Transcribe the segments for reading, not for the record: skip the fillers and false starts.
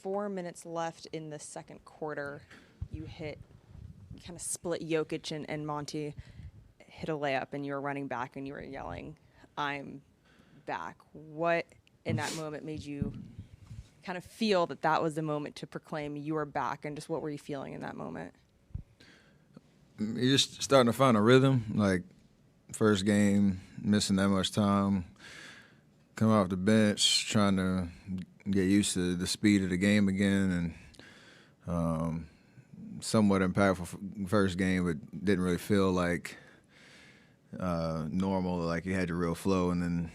4 minutes left in the second quarter, you kind of split Jokic and Monty, hit a layup, and you were running back and you were yelling, "I'm back." What in that moment made you kind of feel that was the moment to proclaim you were back, and just what were you feeling in that moment? You're just starting to find a rhythm. Like, first game, missing that much time, coming off the bench, trying to get used to the speed of the game again, and somewhat impactful first game, but didn't really feel like normal, like you had your real flow. And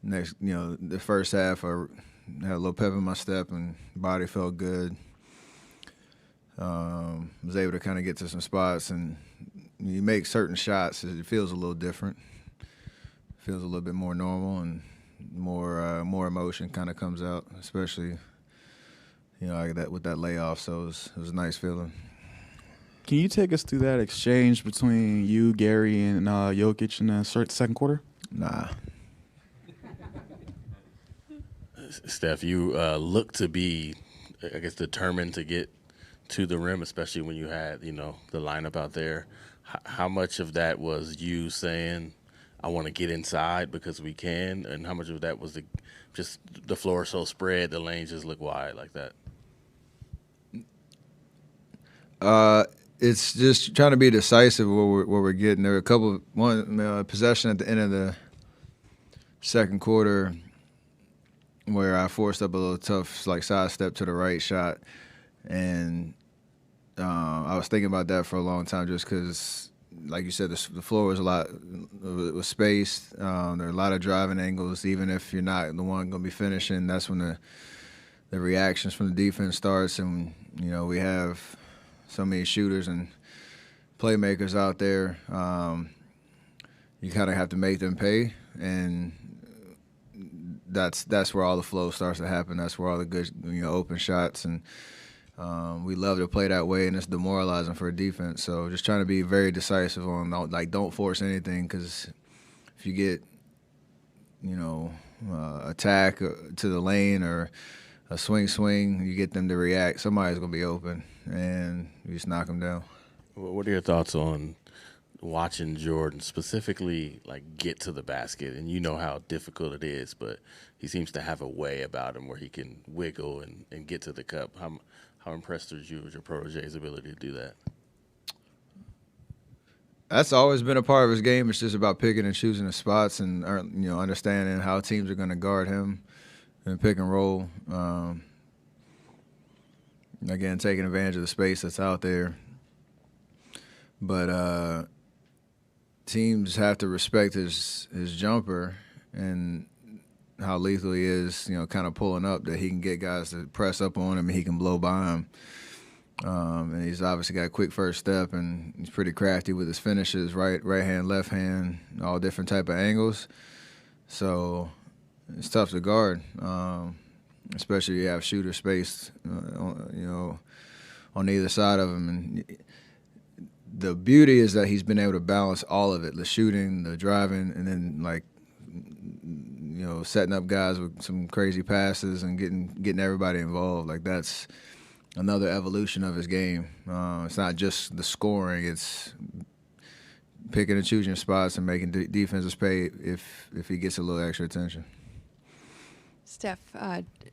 then the first half, I had a little pep in my step and body felt good. Was able to kind of get to some spots, and you make certain shots, it feels a little different. Feels a little bit more normal, and more emotion kind of comes out, especially like that with that layoff. So it was a nice feeling. Can you take us through that exchange between you, Gary, and Jokic in the second quarter? Nah. Steph, you look to be, I guess, determined to get to the rim, especially when you had, the lineup out there. How much of that was you saying, I want to get inside because we can, and how much of that was just the floor so spread, the lanes just look wide like that? It's just trying to be decisive what we're getting. There were one possession at the end of the second quarter where I forced up a little tough side step to the right shot, and I was thinking about that for a long time, just because, like you said, the floor was spaced. There are a lot of driving angles. Even if you're not the one going to be finishing, that's when the reactions from the defense starts, and we have so many shooters and playmakers out there. You kind of have to make them pay, and that's where all the flow starts to happen. That's where all the good open shots, and we love to play that way, and it's demoralizing for a defense. So just trying to be very decisive on, don't force anything, because if you get attack to the lane or a swing, you get them to react, somebody's going to be open, and you just knock them down. What are your thoughts on watching Jordan specifically, get to the basket? And you know how difficult it is, but he seems to have a way about him where he can wiggle and get to the cup. How impressed are you with your protege's ability to do that? That's always been a part of his game. It's just about picking and choosing the spots and understanding how teams are going to guard him and pick and roll. Again, taking advantage of the space that's out there. But teams have to respect his jumper and how lethal he is, kind of pulling up, that he can get guys to press up on him and he can blow by him. And he's obviously got a quick first step, and he's pretty crafty with his finishes, right hand, left hand, all different type of angles. So it's tough to guard, especially if you have shooter spaced, on either side of him. And the beauty is that he's been able to balance all of it: the shooting, the driving, and then setting up guys with some crazy passes and getting everybody involved. That's another evolution of his game. It's not just the scoring; it's picking and choosing spots and making defenses pay if he gets a little extra attention. Steph,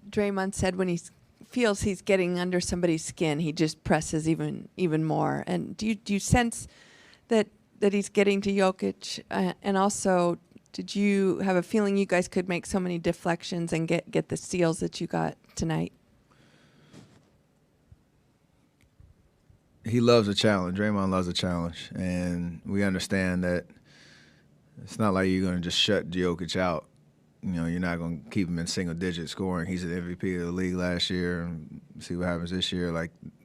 Draymond said when he feels he's getting under somebody's skin, he just presses even more. And do you sense that he's getting to Jokic? And also, did you have a feeling you guys could make so many deflections and get the steals that you got tonight? He loves a challenge. Draymond loves a challenge, and we understand that it's not like you're going to just shut Jokic out. You're not going to keep him in single-digit scoring. He's an MVP of the league last year, and see what happens this year.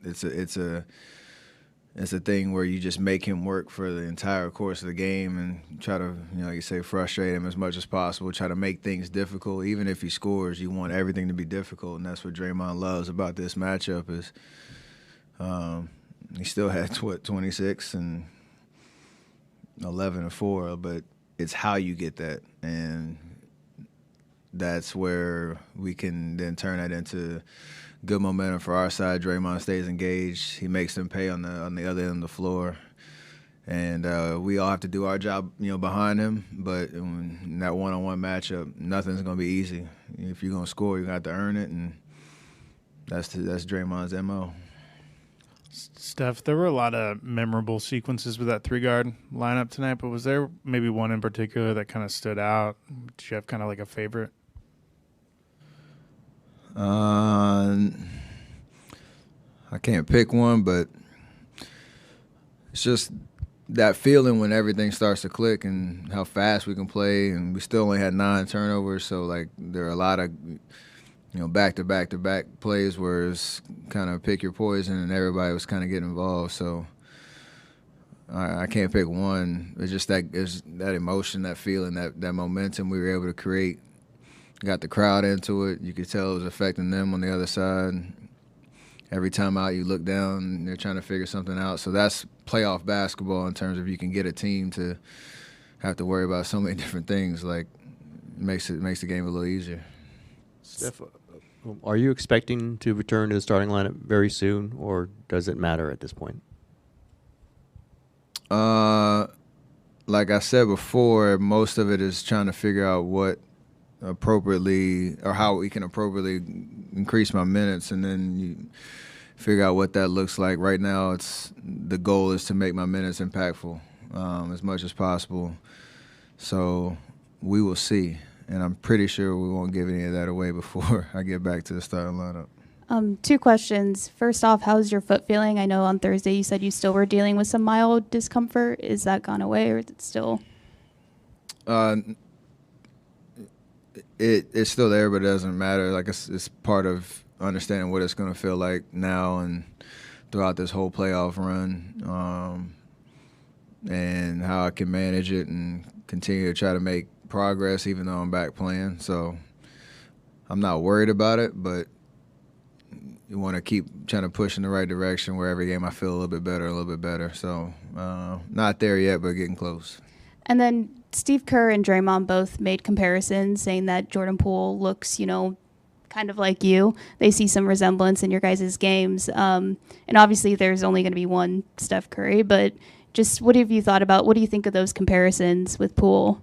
It's a thing where you just make him work for the entire course of the game and try to, like you say, frustrate him as much as possible, try to make things difficult. Even if he scores, you want everything to be difficult, and that's what Draymond loves about this matchup is he still had, 26 and 11 and 4, but it's how you get that. And that's where we can then turn that into good momentum for our side. Draymond stays engaged. He makes them pay on the other end of the floor. And we all have to do our job, behind him. But in that one-on-one matchup, nothing's going to be easy. If you're going to score, you got to earn it, and that's Draymond's MO. Steph, there were a lot of memorable sequences with that three-guard lineup tonight, but was there maybe one in particular that kind of stood out? Did you have kind of like a favorite? I can't pick one, but it's just that feeling when everything starts to click and how fast we can play, and we still only had 9 turnovers, so like there are a lot of back-to-back-to-back plays where it's kind of pick your poison, and everybody was kind of getting involved. So I can't pick one. It's just that emotion, that feeling, that momentum we were able to create. Got the crowd into it. You could tell it was affecting them on the other side. Every time out, you look down, they're trying to figure something out. So that's playoff basketball in terms of you can get a team to have to worry about so many different things. Like, it makes the game a little easier. Steph, are you expecting to return to the starting lineup very soon, or does it matter at this point? Like I said before, most of it is trying to figure out what appropriately or how we can appropriately increase my minutes, and then you figure out what that looks like. Right now, the goal is to make my minutes impactful as much as possible. So we will see. And I'm pretty sure we won't give any of that away before I get back to the starting lineup. 2 questions. First off, how's your foot feeling? I know on Thursday you said you still were dealing with some mild discomfort. Is that gone away, or is it still? It's still there, but it doesn't matter. Like, it's part of understanding what it's going to feel like now and throughout this whole playoff run, and how I can manage it and continue to try to make progress even though I'm back playing. So I'm not worried about it, but you want to keep trying to push in the right direction where every game I feel a little bit better. So not there yet, but getting close. And then Steve Kerr and Draymond both made comparisons saying that Jordan Poole looks, kind of like you. They see some resemblance in your guys' games. And obviously there's only going to be one Steph Curry, but just what have you thought about, what do you think of those comparisons with Poole?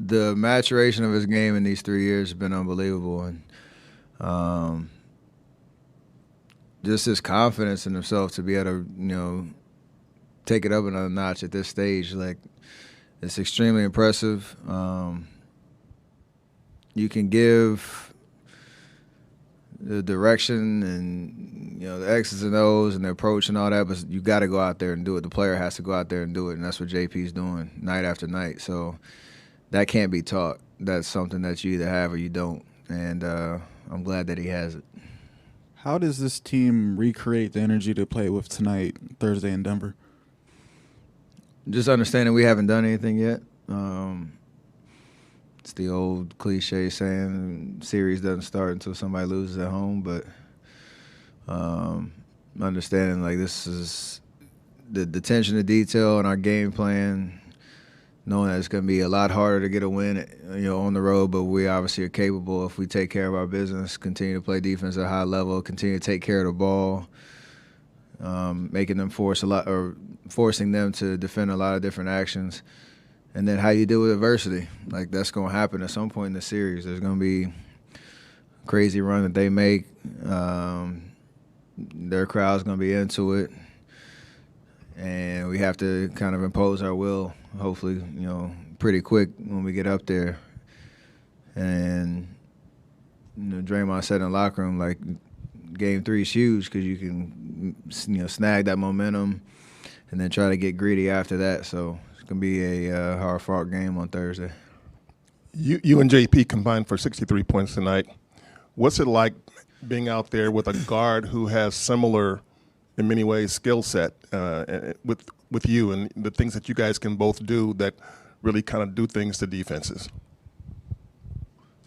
The maturation of his game in these 3 years has been unbelievable, and just his confidence in himself to be able to, take it up another notch at this stage. Like, it's extremely impressive. You can give the direction and the X's and O's and the approach and all that, but you got to go out there and do it. The player has to go out there and do it, and that's what JP's doing night after night. So that can't be taught. That's something that you either have or you don't, and I'm glad that he has it. How does this team recreate the energy to play with tonight, Thursday in Denver? Just understanding we haven't done anything yet. It's the old cliche saying, series doesn't start until somebody loses at home, but understanding like this is the attention to detail in our game plan, knowing that it's going to be a lot harder to get a win, on the road, but we obviously are capable if we take care of our business, continue to play defense at a high level, continue to take care of the ball, making them forcing them to defend a lot of different actions, and then how you deal with adversity. Like, that's going to happen at some point in the series. There's going to be a crazy run that they make. Their crowd's going to be into it, and we have to kind of impose our will, hopefully, pretty quick when we get up there. And Draymond said in the locker room, like, Game 3 is huge because you can, snag that momentum and then try to get greedy after that. So it's going to be a hard-fought game on Thursday. You and JP combined for 63 points tonight. What's it like being out there with a guard who has similar, in many ways, skill set with you and the things that you guys can both do that really kind of do things to defenses?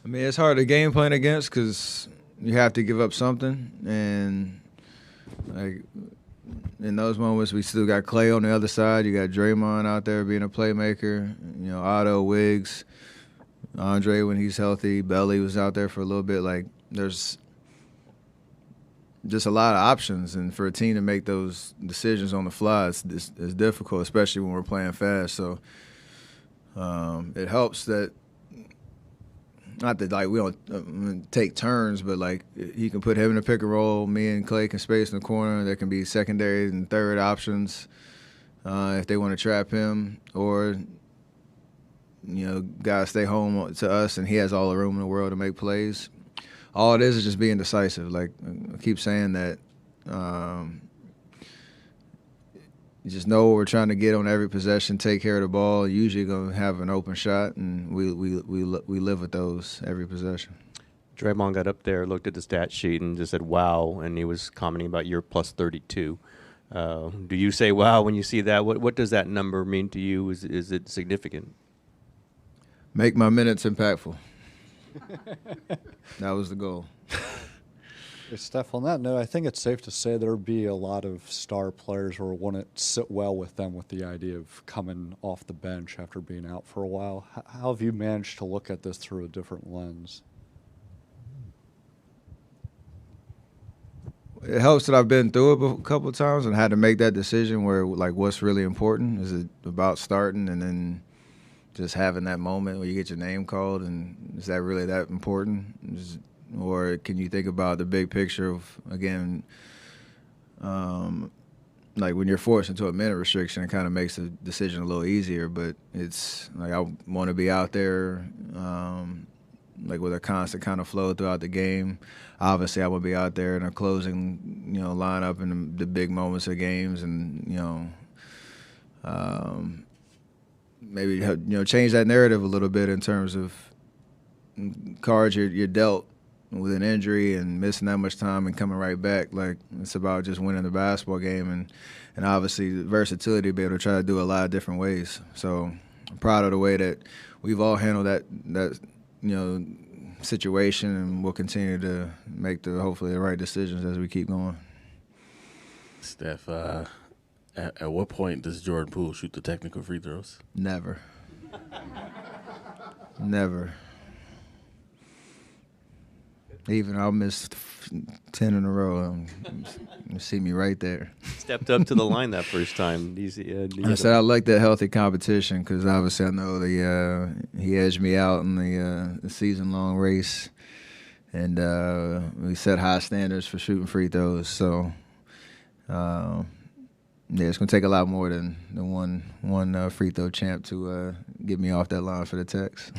I mean, it's hard to game plan against because you have to give up something. And, like, in those moments, we still got Clay on the other side. You got Draymond out there being a playmaker, Otto, Wiggs. Andre when he's healthy. Belly was out there for a little bit. Like, there's just a lot of options, and for a team to make those decisions on the fly, it's difficult, especially when we're playing fast. So it helps that, not that like we don't take turns, but like he can put him in a pick and roll. Me and Clay can space in the corner. There can be secondary and third options if they want to trap him, or guys stay home to us, and he has all the room in the world to make plays. All it is just being decisive. Like I keep saying that, you just know what we're trying to get on every possession. Take care of the ball. Usually gonna have an open shot, and we live with those every possession. Draymond got up there, looked at the stat sheet, and just said, "Wow!" And he was commenting about your plus 32. Do you say "Wow" when you see that? What does that number mean to you? Is it significant? Make my minutes impactful. That was the goal. Hey, Steph, on that note, I think it's safe to say there would be a lot of star players who wouldn't sit well with them with the idea of coming off the bench after being out for a while. How have you managed to look at this through a different lens? It helps that I've been through it a couple of times and had to make that decision where, like, what's really important? Is it about starting and then just having that moment where you get your name called, and is that really that important? Or can you think about the big picture of, again, like when you're forced into a minute restriction, it kind of makes the decision a little easier, but it's like I want to be out there like with a constant kind of flow throughout the game. Obviously, I want to be out there in a closing, lineup in the big moments of games, and maybe change that narrative a little bit in terms of cards you're dealt with an injury and missing that much time and coming right back. Like, it's about just winning the basketball game, and obviously the versatility to be able to try to do a lot of different ways. So I'm proud of the way that we've all handled that situation, and we'll continue to make hopefully the right decisions as we keep going. Steph, at what point does Jordan Poole shoot the technical free throws? Never. Never. Even I'll miss 10 in a row. You see me right there. Stepped up to the line that first time. I said I like that healthy competition because obviously I know he edged me out in the season-long race, and we set high standards for shooting free throws. So, it's going to take a lot more than one free throw champ to get me off that line for the Tex.